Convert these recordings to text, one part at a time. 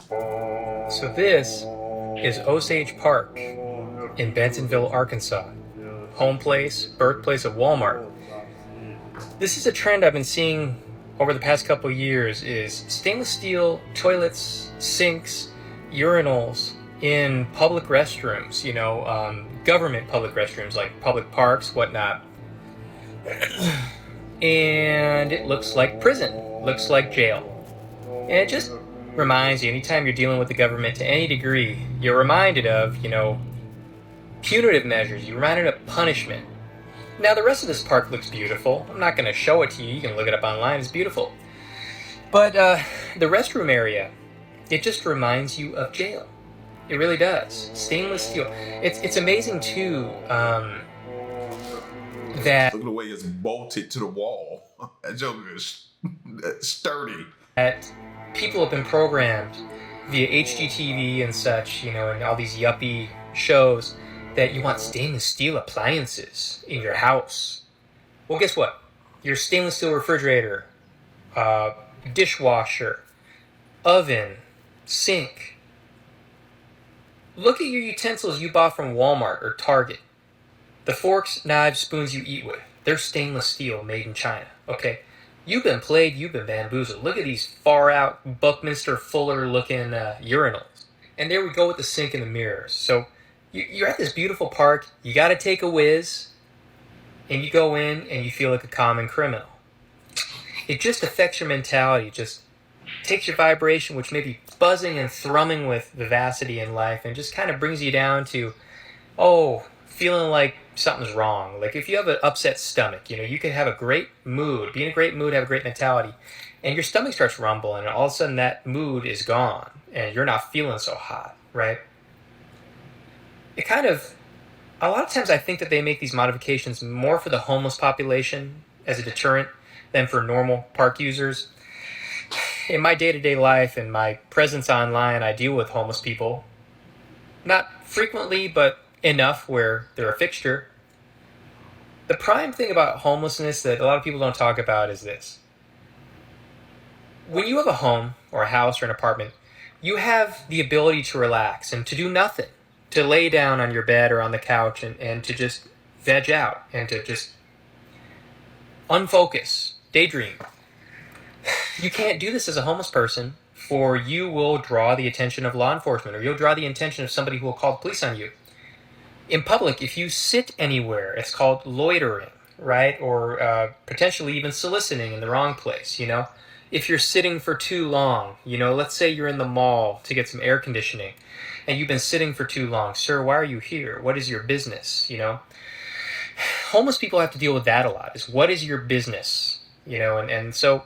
So this is Osage Park in Bentonville, Arkansas. Home place, birthplace of Walmart. This is a trend I've been seeing over the past couple of years, is stainless steel toilets, sinks, urinals in public restrooms, government public restrooms like public parks, whatnot. And it looks like prison, looks like jail. And it just reminds you, anytime you're dealing with the government to any degree, you're reminded of, punitive measures. You're reminded of punishment. Now, the rest of this park looks beautiful. I'm not going to show it to you. You can look it up online. It's beautiful. But the restroom area, it just reminds you of jail. It really does. Stainless steel. It's amazing, too, that... Look at the way it's bolted to the wall. That joke is sturdy. That people have been programmed via HGTV and such, and all these yuppie shows, that you want stainless steel appliances in your house. Well, guess what? Your stainless steel refrigerator, dishwasher, oven, sink. Look at your utensils you bought from Walmart or Target. The forks, knives, spoons you eat with, they're stainless steel made in China, okay? You've been played, you've been bamboozled. Look at these far-out Buckminster Fuller-looking urinals. And there we go with the sink and the mirrors. So you're at this beautiful park, you got to take a whiz, and you go in and you feel like a common criminal. It just affects your mentality, just takes your vibration, which may be buzzing and thrumming with vivacity in life, and just kind of brings you down to, feeling like something's wrong. Like if you have an upset stomach, you can have a great mood, be in a great mood, have a great mentality, and your stomach starts rumbling, and all of a sudden that mood is gone, and you're not feeling so hot, right? A lot of times I think that they make these modifications more for the homeless population as a deterrent than for normal park users. In my day-to-day life and my presence online, I deal with homeless people. Not frequently, but enough where they're a fixture. The prime thing about homelessness that a lot of people don't talk about is this. When you have a home or a house or an apartment, you have the ability to relax and to do nothing. To lay down on your bed or on the couch and to just veg out and to just unfocus, daydream. You can't do this as a homeless person, for you will draw the attention of law enforcement, or you'll draw the attention of somebody who will call the police on you. In public, if you sit anywhere, it's called loitering, right? Or potentially even soliciting in the wrong place, If you're sitting for too long, let's say you're in the mall to get some air conditioning, and you've been sitting for too long. Sir, why are you here? What is your business? Homeless people have to deal with that a lot. Is what is your business? And so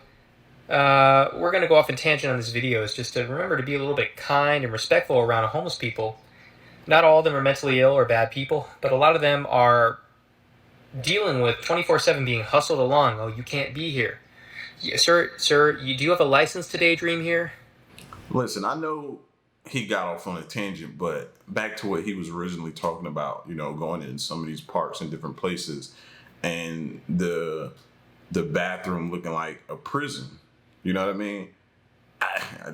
we're going to go off in tangent on this video, is just to remember to be a little bit kind and respectful around homeless people. Not all of them are mentally ill or bad people, but a lot of them are dealing with 24/7 being hustled along. Oh, you can't be here. Yeah, sir, do you have a license to daydream here? Listen, I know he got off on a tangent, but back to what he was originally talking about, going in some of these parks and different places, and the bathroom looking like a prison. You know what I mean?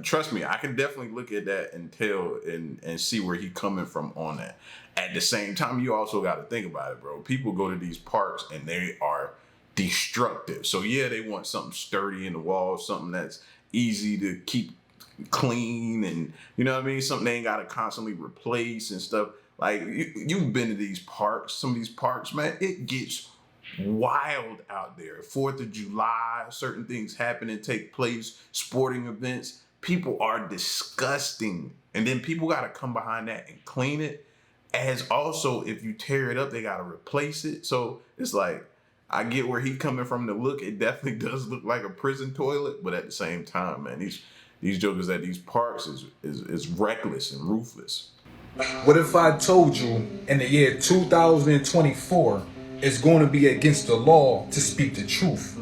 Trust me, I can definitely look at that and tell and see where he's coming from on that. At the same time, you also got to think about it, bro. People go to these parks and they are destructive. So yeah, they want something sturdy in the wall, something that's easy to keep clean, and something they ain't got to constantly replace and stuff. Like you've been to these parks, some of these parks, man, it gets wild out there. 4th of July, certain things happen and take place, sporting events. People are disgusting. And then people got to come behind that and clean it. As also, if you tear it up, they got to replace it. So it's like, I get where he's coming from. The look, it definitely does look like a prison toilet. But at the same time, man, these jokers at these parks is reckless and ruthless. What if I told you in the year 2024, it's going to be against the law to speak the truth?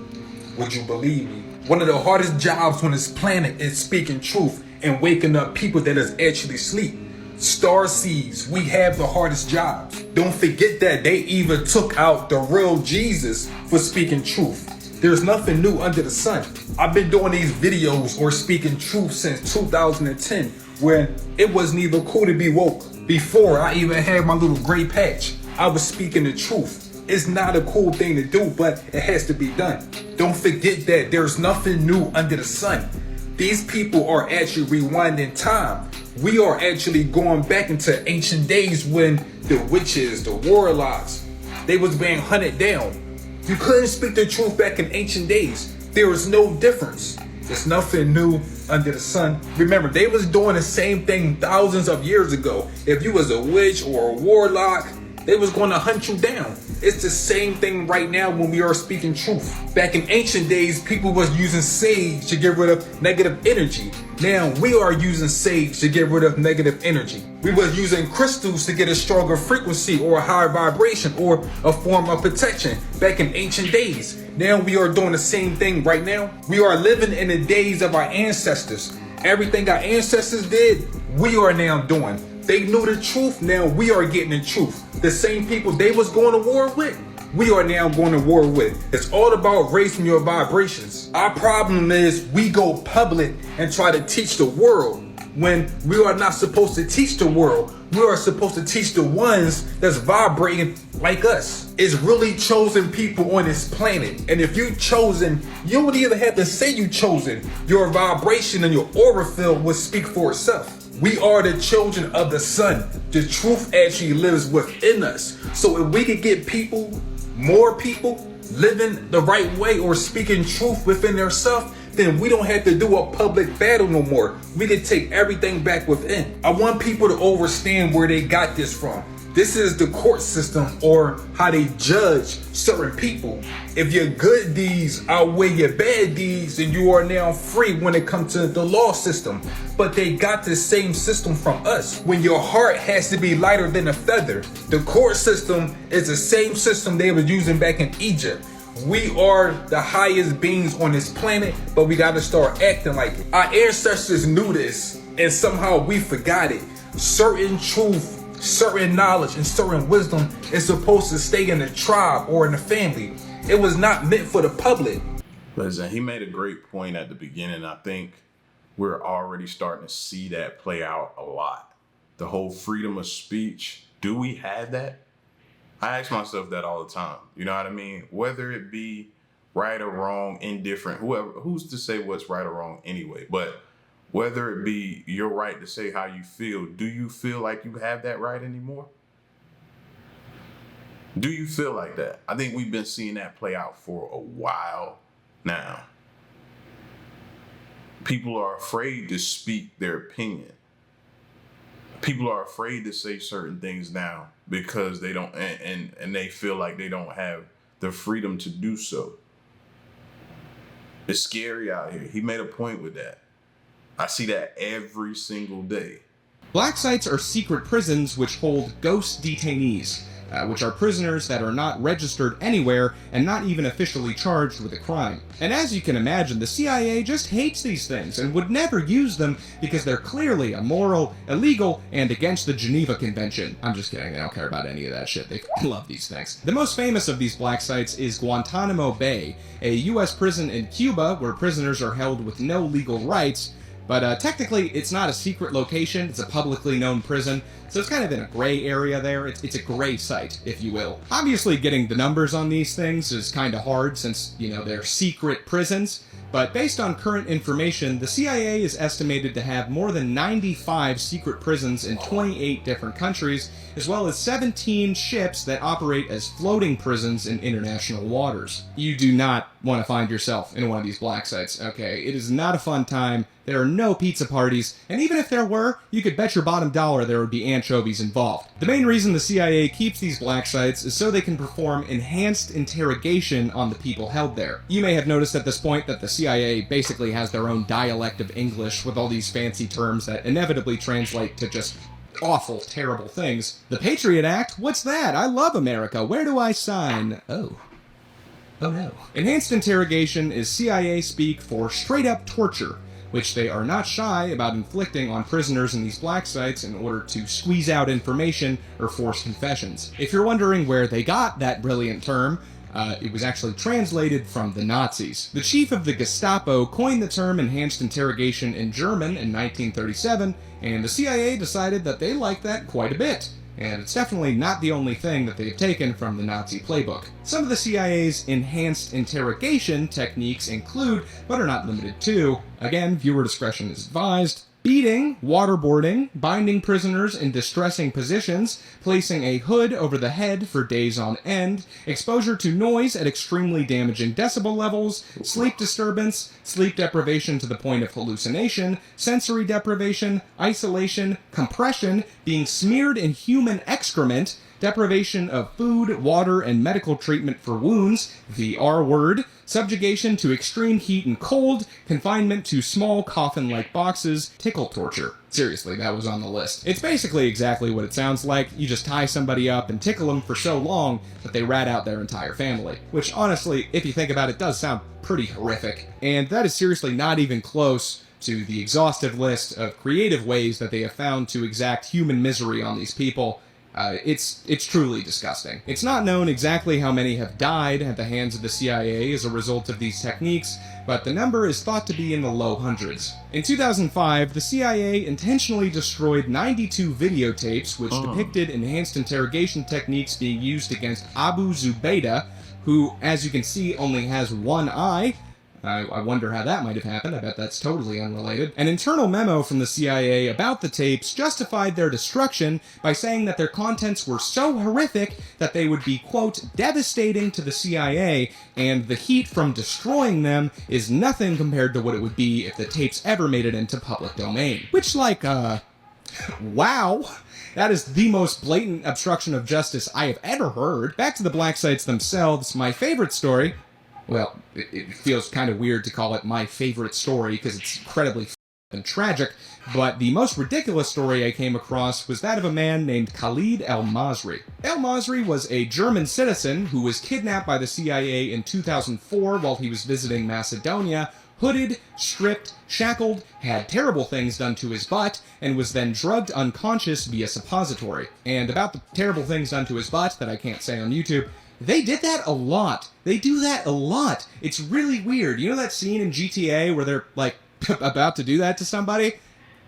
Would you believe me? One of the hardest jobs on this planet is speaking truth and waking up people that is actually asleep. Star seeds, we have the hardest jobs. Don't forget that they even took out the real Jesus for speaking truth. There's nothing new under the sun. I've been doing these videos or speaking truth since 2010 when it wasn't even cool to be woke. Before I even had my little gray patch, I was speaking the truth. It's not a cool thing to do, but it has to be done. Don't forget that there's nothing new under the sun. These people are actually rewinding time. We are actually going back into ancient days when the witches, the warlocks, they was being hunted down. You couldn't speak the truth back in ancient days. There was no difference. There's nothing new under the sun. Remember, they was doing the same thing thousands of years ago. If you was a witch or a warlock, they was going to hunt you down. It's the same thing right now when we are speaking truth. Back in ancient days, people was using sage to get rid of negative energy. Now we are using sage to get rid of negative energy. We was using crystals to get a stronger frequency or a higher vibration or a form of protection back in ancient days. Now we are doing the same thing right now. We are living in the days of our ancestors. Everything our ancestors did, we are now doing. They knew the truth, now we are getting the truth. The same people they was going to war with, we are now going to war with. It's all about raising your vibrations. Our problem is we go public and try to teach the world when we are not supposed to teach the world. We are supposed to teach the ones that's vibrating like us. It's really chosen people on this planet. And if you chosen, you don't even have to say you chosen. Your vibration and your aura field will speak for itself. We are the children of the sun. The truth actually lives within us. So if we could get people, more people, living the right way or speaking truth within themselves, then we don't have to do a public battle no more. We can take everything back within. I want people to understand where they got this from. This is the court system or how they judge certain people. If your good deeds outweigh your bad deeds, then you are now free when it comes to the law system. But they got the same system from us. When your heart has to be lighter than a feather, the court system is the same system they were using back in Egypt. We are the highest beings on this planet, but we gotta start acting like it. Our ancestors knew this, and somehow we forgot it. Certain truth, certain knowledge, and certain wisdom is supposed to stay in the tribe or in the family. It was not meant for the public. Listen, he made a great point at the beginning. I think we're already starting to see that play out a lot. The whole freedom of speech. Do we have that? I ask myself that all the time. You know what I mean? Whether it be right or wrong, indifferent, who's to say what's right or wrong anyway? But whether it be your right to say how you feel, do you feel like you have that right anymore? Do you feel like that? I think we've been seeing that play out for a while now. People are afraid to speak their opinion. People are afraid to say certain things now because they don't, and they feel like they don't have the freedom to do so. It's scary out here. He made a point with that. I see that every single day. Black sites are secret prisons which hold ghost detainees, which are prisoners that are not registered anywhere and not even officially charged with a crime. And as you can imagine, the CIA just hates these things and would never use them because they're clearly immoral, illegal, and against the Geneva Convention. I'm just kidding, they don't care about any of that shit. They love these things. The most famous of these black sites is Guantanamo Bay, a US prison in Cuba where prisoners are held with no legal rights. But technically, it's not a secret location, it's a publicly known prison, so it's kind of in a gray area there. It's a gray site, if you will. Obviously, getting the numbers on these things is kind of hard since, they're secret prisons, but based on current information, the CIA is estimated to have more than 95 secret prisons in 28 different countries, as well as 17 ships that operate as floating prisons in international waters. You do not want to find yourself in one of these black sites, okay? It is not a fun time. There are no pizza parties, and even if there were, you could bet your bottom dollar there would be anchovies involved. The main reason the CIA keeps these black sites is so they can perform enhanced interrogation on the people held there. You may have noticed at this point that the CIA basically has their own dialect of English with all these fancy terms that inevitably translate to just awful, terrible things. The Patriot Act? What's that? I love America. Where do I sign? Oh no. Enhanced interrogation is CIA speak for straight-up torture, which they are not shy about inflicting on prisoners in these black sites in order to squeeze out information or force confessions. If you're wondering where they got that brilliant term, It was actually translated from the Nazis. The chief of the Gestapo coined the term enhanced interrogation in German in 1937, and the CIA decided that they liked that quite a bit. And it's definitely not the only thing that they've taken from the Nazi playbook. Some of the CIA's enhanced interrogation techniques include, but are not limited to, again, viewer discretion is advised, beating, waterboarding, binding prisoners in distressing positions, placing a hood over the head for days on end, exposure to noise at extremely damaging decibel levels, sleep disturbance, sleep deprivation to the point of hallucination, sensory deprivation, isolation, compression, being smeared in human excrement, deprivation of food, water, and medical treatment for wounds, the R word, subjugation to extreme heat and cold, confinement to small coffin-like boxes, tickle torture. Seriously, that was on the list. It's basically exactly what it sounds like. You just tie somebody up and tickle them for so long that they rat out their entire family. Which, honestly, if you think about it, does sound pretty horrific. And that is seriously not even close to the exhaustive list of creative ways that they have found to exact human misery on these people. It's truly disgusting. It's not known exactly how many have died at the hands of the CIA as a result of these techniques, but the number is thought to be in the low hundreds. In 2005, the CIA intentionally destroyed 92 videotapes which depicted enhanced interrogation techniques being used against Abu Zubaydah, who, as you can see, only has one eye. I wonder how that might have happened. I bet that's totally unrelated. An internal memo from the CIA about the tapes justified their destruction by saying that their contents were so horrific that they would be, quote, devastating to the CIA, and the heat from destroying them is nothing compared to what it would be if the tapes ever made it into public domain. Which, wow! That is the most blatant obstruction of justice I have ever heard. Back to the black sites themselves, my favorite story... Well, it feels kind of weird to call it my favorite story because it's incredibly and tragic, but the most ridiculous story I came across was that of a man named Khalid El-Masri. El-Masri was a German citizen who was kidnapped by the CIA in 2004 while he was visiting Macedonia, hooded, stripped, shackled, had terrible things done to his butt, and was then drugged unconscious via suppository. And about the terrible things done to his butt that I can't say on YouTube, they did that a lot. They do that a lot. It's really weird. You know that scene in GTA where they're, like, about to do that to somebody?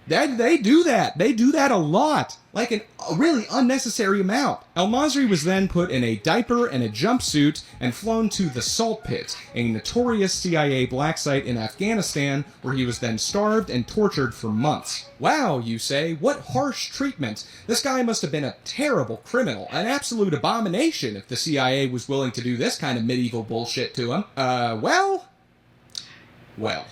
They do that. They do that a lot. Like a really unnecessary amount. El-Masri was then put in a diaper and a jumpsuit and flown to the Salt Pit, a notorious CIA black site in Afghanistan, where he was then starved and tortured for months. Wow, you say, what harsh treatment. This guy must have been a terrible criminal, an absolute abomination if the CIA was willing to do this kind of medieval bullshit to him. Well,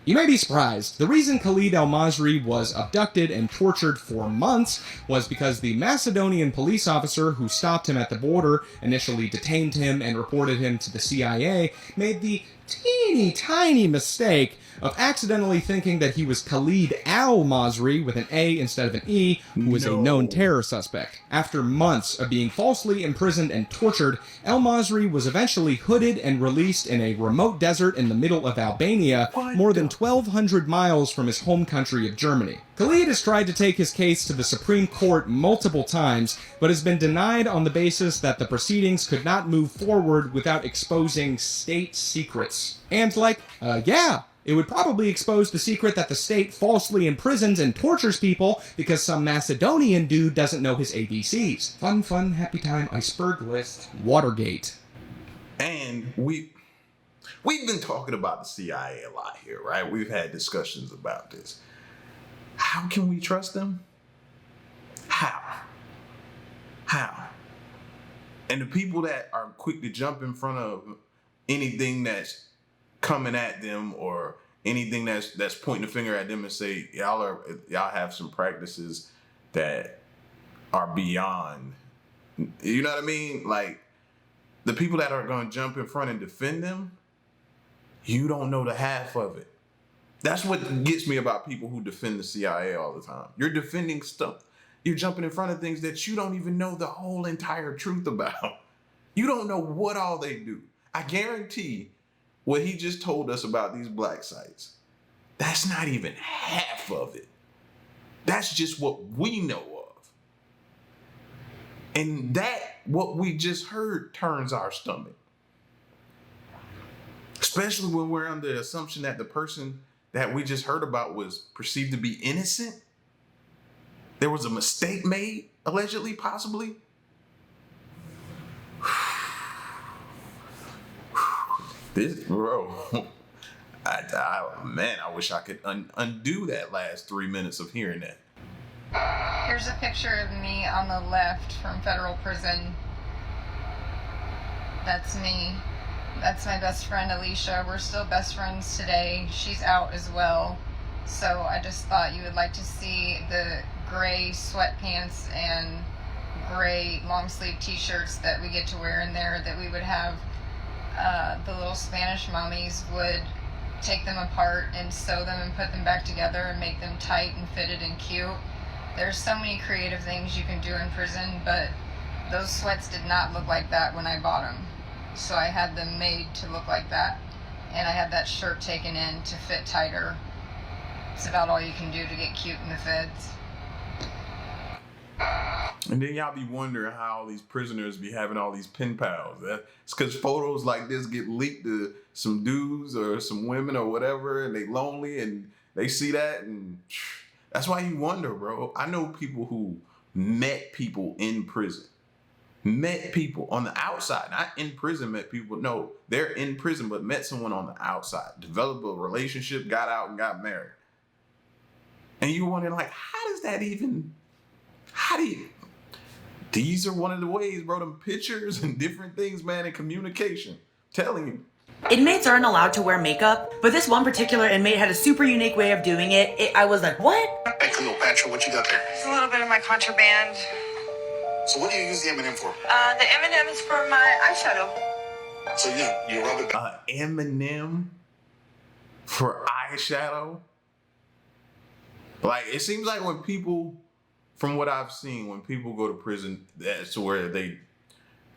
you may be surprised. The reason Khalid El-Masri was abducted and tortured for months was because the Macedonian police officer who stopped him at the border, initially detained him and reported him to the CIA, made the teeny tiny mistake of accidentally thinking that he was Khalid Al-Masri with an A instead of an E, who was a known terror suspect. After months of being falsely imprisoned and tortured, El-Masri was eventually hooded and released in a remote desert in the middle of Albania, more than 1,200 miles from his home country of Germany. Khalid has tried to take his case to the Supreme Court multiple times, but has been denied on the basis that the proceedings could not move forward without exposing state secrets. And it would probably expose the secret that the state falsely imprisons and tortures people because some Macedonian dude doesn't know his ABCs. Fun, happy time, iceberg list. Watergate. And we've been talking about the CIA a lot here, right? We've had discussions about this. How can we trust them? How? And the people that are quick to jump in front of anything that's coming at them or anything that's pointing a finger at them and say y'all have some practices that are beyond, you know what I mean? Like the people that are going to jump in front and defend them, you don't know the half of it. That's what gets me about people who defend the CIA all the time. You're defending stuff. You're jumping in front of things that you don't even know the whole entire truth about. You don't know what all they do. I guarantee what he just told us about these black sites, that's not even half of it. That's just what we know of. And that, what we just heard, turns our stomach. especially when we're under the assumption that the person that we just heard about was perceived to be innocent. There was a mistake made, allegedly, possibly. This, bro, I wish I could undo that last 3 minutes of hearing that. Here's a picture of me on the left from federal prison. That's me. That's my best friend Alicia. We're still best friends today. She's out as well. So I just thought you would like to see the gray sweatpants and gray long sleeve t-shirts that we get to wear in there, that we would have the little Spanish mommies would take them apart and sew them and put them back together and make them tight and fitted and cute. There's so many creative things you can do in prison, but those sweats did not look like that when I bought them. So I had them made to look like that, and I had that shirt taken in to fit tighter. It's about all you can do to get cute in the feds. And then y'all be wondering how all these prisoners be having all these pen pals. It's because photos like this get leaked to some dudes or some women or whatever, and they lonely and they see that, and that's why you wonder, bro. I know people who met people in prison. Met people on the outside, not in prison, met people. No, they're in prison, but met someone on the outside, developed a relationship, got out and got married. And you're wondering, like, these are one of the ways, bro, them pictures and different things, man, and communication. I'm telling you. Inmates aren't allowed to wear makeup, but this one particular inmate had a super unique way of doing it. I was like, what? Hey, Cleopatra, what you got there? It's a little bit of my contraband. So what do you use the M&M for? The M&M is for my eyeshadow. So you rub it back. M&M for eyeshadow? Like, it seems like when people, from what I've seen, when people go to prison, that's where they,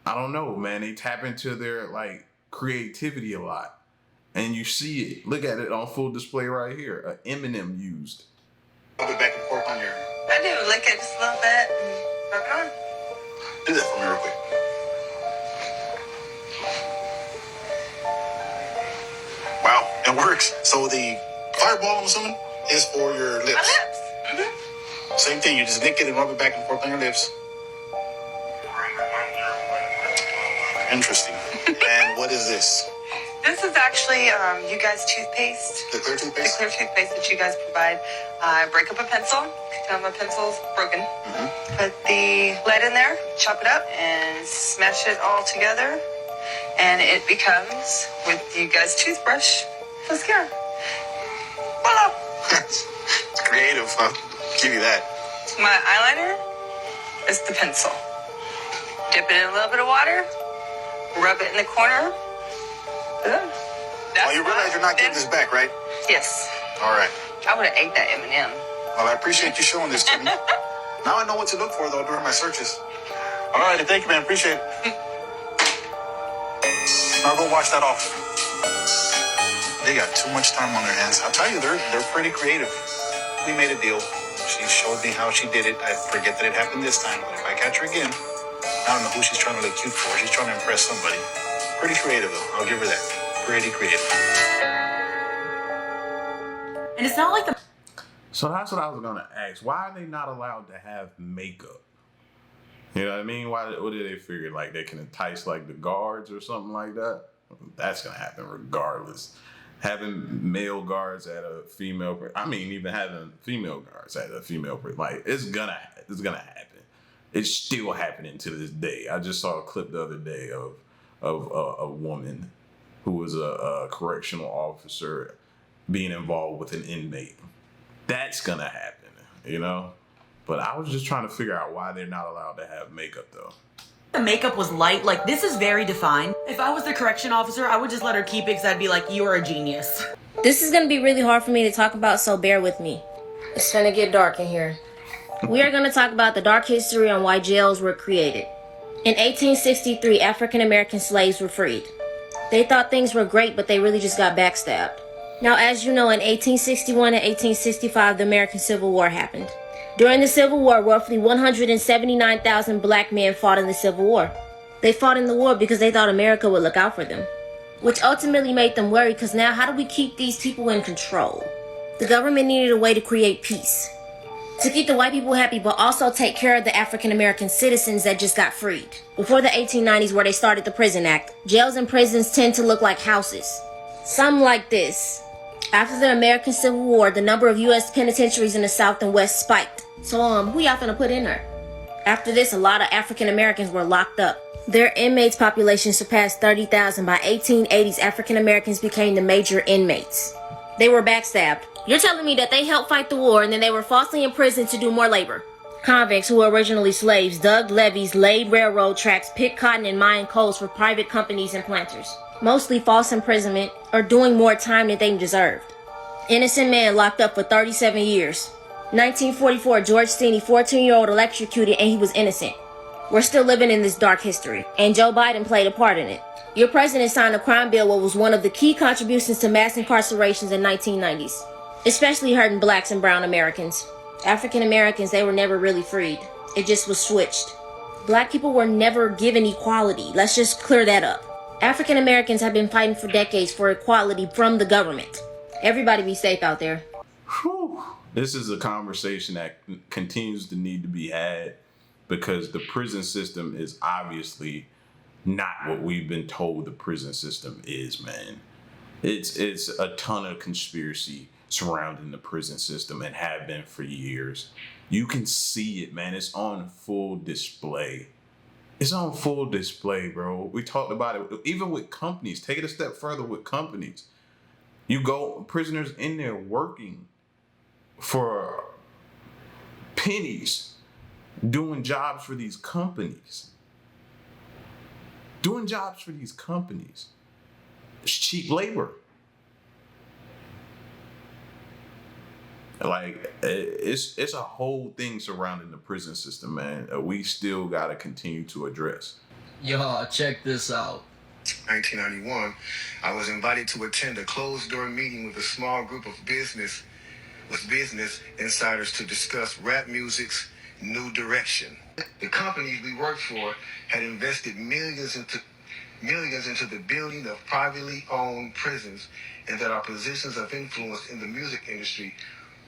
I don't know, man, they tap into their, like, creativity a lot. And you see it. Look at it on full display right here. An M&M used. Rub it back and forth on your... I do. Lick it just a little bit and rub it on. Do that for me real quick. Wow, it works. So the fireball, I'm assuming, is for your lips. My lips. Mm-hmm. Same thing. You just lick it and rub it back and forth on your lips. Interesting. And what is this? This is actually you guys' toothpaste. The clear The toothpaste? clear toothpaste that you guys provide. I break up a pencil. Tell my pencil's broken. Mm-hmm. Put the lead in there, chop it up, and smash it all together. And it becomes, with you guys' toothbrush, mascara. Voila! It's creative. I'll give you that. My eyeliner is the pencil. Dip it in a little bit of water, rub it in the corner. Well, you realize you're not getting this back, right? Yes. All right. I would have ate that M&M. Well, I appreciate you showing this to me. Now I know what to look for, though, during my searches. All right, thank you, man. Appreciate it. I'll go wash that off. They got too much time on their hands. I'll tell you, they're pretty creative. We made a deal. She showed me how she did it. I forget that it happened this time, but if I catch her again, I don't know who she's trying to look cute for. She's trying to impress somebody. Pretty creative, though. I'll give her that. Pretty creative. And it's not like the... So that's what I was gonna ask. Why are they not allowed to have makeup? You know what I mean? What did they figure? Like they can entice like the guards or something like that? That's gonna happen regardless. Having male guards at a female, even having female guards at a female, like it's gonna happen. It's still happening to this day. I just saw a clip the other day of a woman who was a correctional officer being involved with an inmate. That's gonna happen, you know? But I was just trying to figure out why they're not allowed to have makeup though. The makeup was light. Like, this is very defined. If I was the correction officer, I would just let her keep it because I'd be like, you are a genius. This is gonna be really hard for me to talk about, so bear with me. It's gonna get dark in here. We are gonna talk about the dark history on why jails were created. In 1863, African American slaves were freed. They thought things were great, but they really just got backstabbed. Now, as you know, in 1861 and 1865, the American Civil War happened. During the Civil War, roughly 179,000 black men fought in the Civil War. They fought in the war because they thought America would look out for them. which ultimately made them worry because now how do we keep these people in control? The government needed a way to create peace, to keep the white people happy but also take care of the African American citizens that just got freed. Before the 1890s, where they started the Prison Act, jails and prisons tend to look like houses. Some like this. After the American Civil War, the number of U.S. penitentiaries in the South and West spiked. So, who y'all finna put in there? After this, a lot of African Americans were locked up. Their inmates population surpassed 30,000. By 1880s, African Americans became the major inmates. They were backstabbed. You're telling me that they helped fight the war and then they were falsely imprisoned to do more labor? Convicts, who were originally slaves, dug levees, laid railroad tracks, picked cotton and mined coals for private companies and planters. Mostly false imprisonment or doing more time than they deserved. Innocent man locked up for 37 years. 1944, George Steeny, 14-year-old, electrocuted and he was innocent. We're still living in this dark history, and Joe Biden played a part in it. Your president signed a crime bill, what was one of the key contributions to mass incarcerations in 1990s, especially hurting blacks and brown Americans. African Americans, they were never really freed. It just was switched. Black people were never given equality. Let's just clear that up. African Americans have been fighting for decades for equality from the government. Everybody be safe out there. Whew. This is a conversation that continues to need to be had because the prison system is obviously not what we've been told the prison system is, man. It's a ton of conspiracy surrounding the prison system and have been for years. You can see it, man. It's on full display. It's on full display, bro. We talked about it, even with companies. Take it a step further with companies. You go, prisoners in there working for pennies, doing jobs for these companies. Doing jobs for these companies. It's cheap labor. Like, it's a whole thing surrounding the prison system, man. We still got to continue to address. Y'all, check this out. 1991, I was invited to attend a closed-door meeting with a small group of business insiders to discuss rap music's new direction. The companies we worked for had invested millions into the building of privately owned prisons, and that our positions of influence in the music industry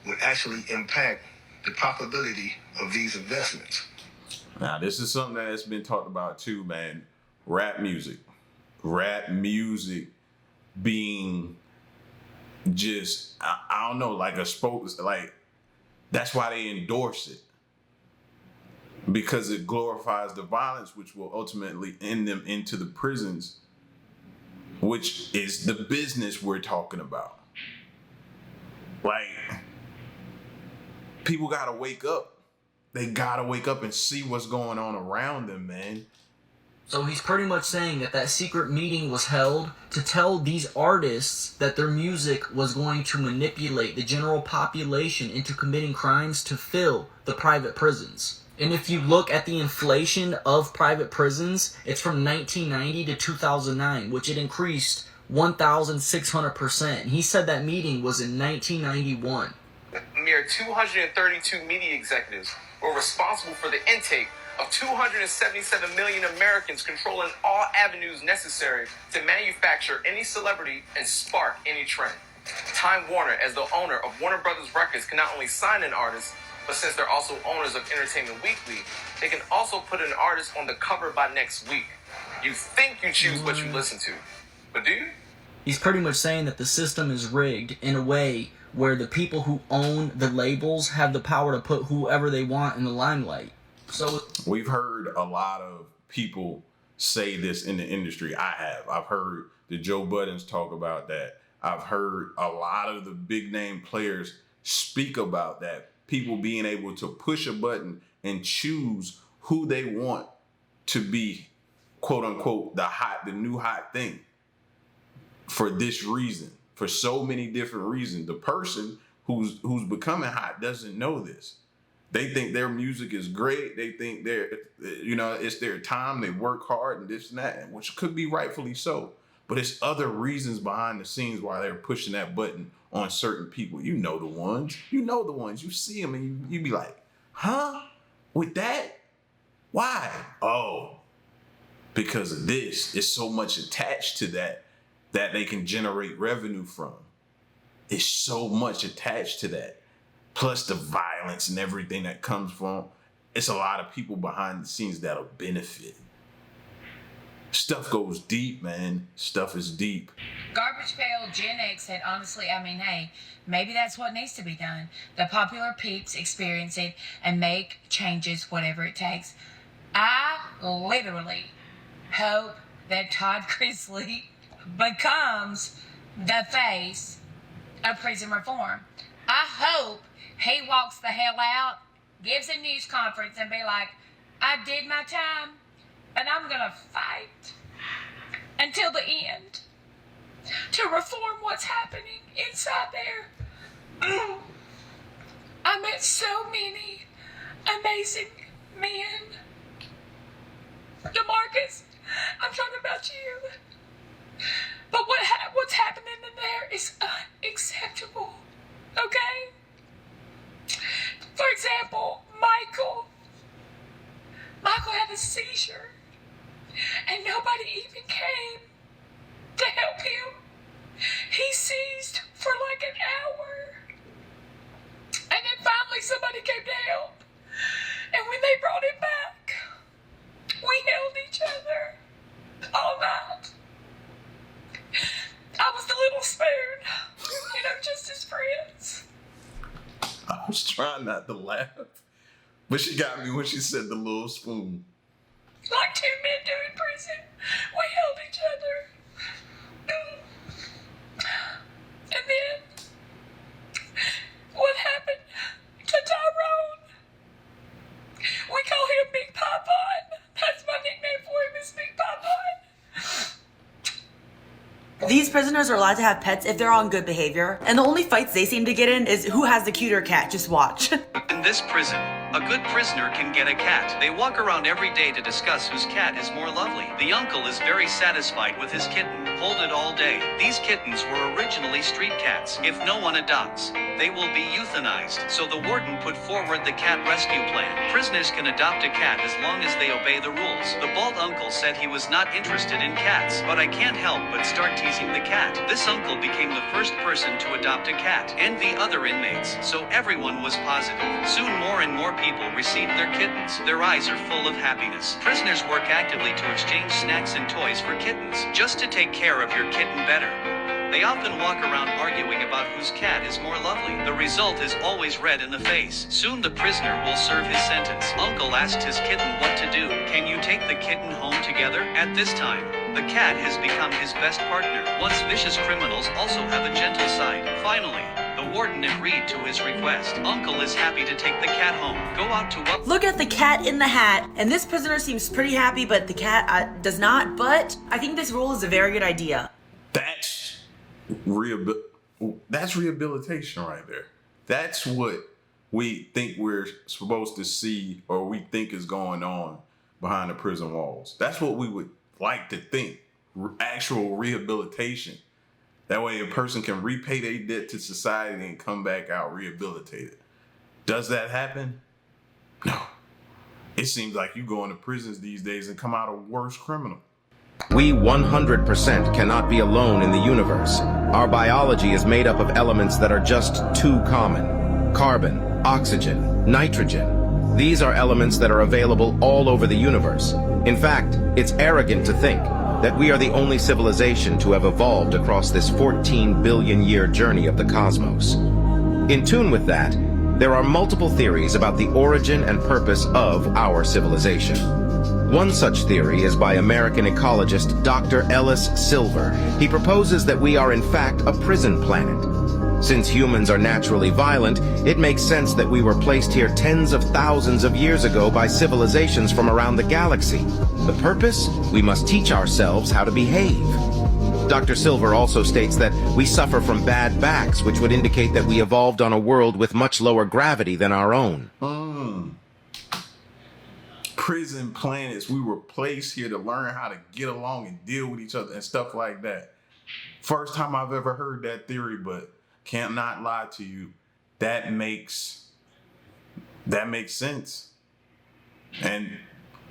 would actually impact the profitability of these investments. Now, this is something that's been talked about too, man. Rap music being just, I don't know, like a like, that's why they endorse it. Because it glorifies the violence, which will ultimately end them into the prisons, which is the business we're talking about. Like, people gotta wake up. They gotta wake up and see what's going on around them, man. So he's pretty much saying that secret meeting was held to tell these artists that their music was going to manipulate the general population into committing crimes to fill the private prisons. And if you look at the inflation of private prisons, it's from 1990 to 2009, which it increased 1,600%. He said that meeting was in 1991. A mere 232 media executives were responsible for the intake of 277 million Americans, controlling all avenues necessary to manufacture any celebrity and spark any trend. Time Warner, as the owner of Warner Brothers Records, can not only sign an artist, but since they're also owners of Entertainment Weekly, they can also put an artist on the cover by next week. You think you choose what you listen to, but do you? He's pretty much saying that the system is rigged in a way where the people who own the labels have the power to put whoever they want in the limelight. So we've heard a lot of people say this in the industry. I've heard the Joe Buddens talk about that. I've heard a lot of the big name players speak about that. People being able to push a button and choose who they want to be, quote unquote, the new hot thing for this reason, for so many different reasons. The person who's becoming hot doesn't know this. They think their music is great. They think it's their time. They work hard and this and that, which could be rightfully so. But it's other reasons behind the scenes why they're pushing that button on certain people. You know the ones. You see them and you be like, huh? With that? Why? Oh, because of this. It's so much attached to that. that they can generate revenue from. It's so much attached to that. Plus the violence and everything that comes from. It's a lot of people behind the scenes that'll benefit. Stuff goes deep, man. Stuff is deep. Garbage Pail Gen X said, honestly, I mean, hey, maybe that's what needs to be done. The popular peeps experience it and make changes, whatever it takes. I literally hope that Todd Chrisley becomes the face of prison reform. I hope he walks the hell out, gives a news conference and be like, I did my time, and I'm going to fight until the end to reform what's happening inside there. I met so many amazing men. DeMarcus, I'm talking about you. But what's happening in there is unacceptable, okay? For example, Michael had a seizure, and nobody even came to help him. He seized for like an hour, and then finally somebody came to help. And when they brought him back, we held each other all night. I was the little spoon, just as friends. I was trying not to laugh, but she got me when she said the little spoon. Like two men do in prison, we held each other. And then, what happened to Tyrone? We call him Big Popeye. That's my nickname for him, is Big Popeye. These prisoners are allowed to have pets if they're on good behavior, and the only fights they seem to get in is who has the cuter cat. Just watch. In this prison, a good prisoner can get a cat. They walk around every day to discuss whose cat is more lovely. The uncle is very satisfied with his kitten. Hold it all day. These kittens were originally street cats. If no one adopts, they will be euthanized. So the warden put forward the cat rescue plan. Prisoners can adopt a cat as long as they obey the rules. The bald uncle said he was not interested in cats, but I can't help but start teasing the cat. This uncle became the first person to adopt a cat and the other inmates, so everyone was positive. Soon more and more people received their kittens. Their eyes are full of happiness. Prisoners work actively to exchange snacks and toys for kittens, just to take care of your kitten better. They often walk around arguing about whose cat is more lovely. The result is always red in the face. Soon the prisoner will serve his sentence. Uncle asked his kitten what to do. Can you take the kitten home together? At this time, the cat has become his best partner. Once vicious criminals also have a gentle side. Finally, the warden agreed to his request. Uncle is happy to take the cat home. Go out to what? Look at the cat in the hat, and this prisoner seems pretty happy, but the cat does not. But I think this rule is a very good idea. That's rehabilitation right there. That's what we think we're supposed to see, or we think is going on behind the prison walls. That's what we would like to think. Actual rehabilitation. That way a person can repay their debt to society and come back out rehabilitated. Does that happen? No. It seems like you go into prisons these days and come out a worse criminal. We 100% cannot be alone in the universe. Our biology is made up of elements that are just too common. Carbon, oxygen, nitrogen. These are elements that are available all over the universe. In fact, it's arrogant to think that we are the only civilization to have evolved across this 14 billion year journey of the cosmos. In tune with that, there are multiple theories about the origin and purpose of our civilization. One such theory is by American ecologist Dr. Ellis Silver. He proposes that we are in fact a prison planet. Since humans are naturally violent, it makes sense that we were placed here tens of thousands of years ago by civilizations from around the galaxy. The purpose? We must teach ourselves how to behave. Dr. Silver also states that we suffer from bad backs, which would indicate that we evolved on a world with much lower gravity than our own. Prison planets, we were placed here to learn how to get along and deal with each other and stuff like that. First time I've ever heard that theory, but can't not lie to you, that makes sense. And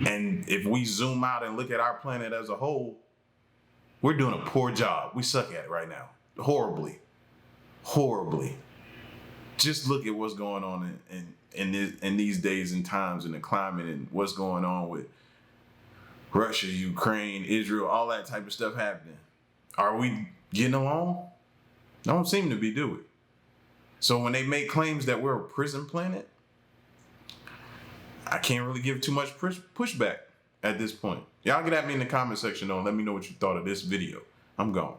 if we zoom out and look at our planet as a whole, We're doing a poor job. We suck at it right now. Horribly. Horribly. Just look at what's going on in these days and times in the climate and what's going on with Russia, Ukraine, Israel, all that type of stuff happening. Are we getting along? Don't seem to be, do we? So when they make claims that we're a prison planet, I can't really give too much pushback at this point. Y'all get at me in the comment section though and let me know what you thought of this video. I'm gone.